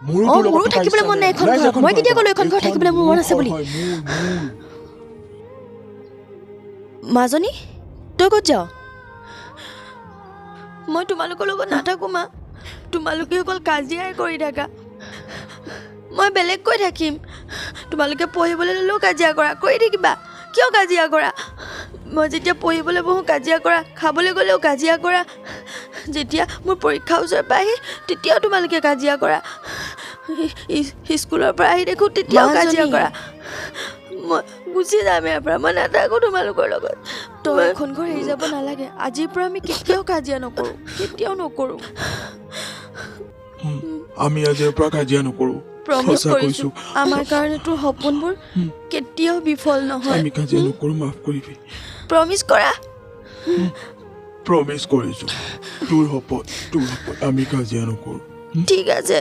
মোৰো থাকিবলৈ মন নাই এখন ঘৰত মই কেতিয়া ক'লো এখন ঘৰত থাকিবলৈ মোৰ মন আছে বুলি মাজনী তই ক'ত যাৱ মই তোমালোকৰ লগত নাথাকোঁ মা তোমালোকে অকল কাজিয়াই কৰি থাকা মই বেলেগকৈ থাকিম তোমালোকে পঢ়িবলৈ ল'লেও কাজিয়া কৰা কৰি থাকিবা কিয় কাজিয়া কৰা মই যেতিয়া পঢ়িবলৈ বহোঁ কাজিয়া কৰা খাবলৈ গ'লেও কাজিয়া কৰা যেতিয়া মোৰ পৰীক্ষা ওচৰ পায়হি তেতিয়াও তোমালোকে কাজিয়া কৰা স্কুলৰ পৰা আহি দেখোঁ তেতিয়াও কাজিয়া কৰা মই গুচি যাম ইয়াৰ পৰা মই নাথাকোঁ তোমালোকৰ লগত তই এখন ঘৰ এৰি যাব নালাগে আজিৰ পৰা আমি কেতিয়াও কাজিয়া নকৰোঁ কেতিয়াও নকৰোঁ আমি আজিৰ পৰা কাজিয়া নকৰোঁ প্ৰমিছ কৰিছোঁ আমাৰ কাৰণে তোৰ সপোনবোৰ কেতিয়াও বিফল নহয় আমি কাজিয়া নকৰোঁ মাফ কৰিবি প্ৰমিছ কৰা প্ৰমিছ কৰিছোঁ তোৰ সপোন আমি কাজিয়া নকৰোঁ ঠিক আছে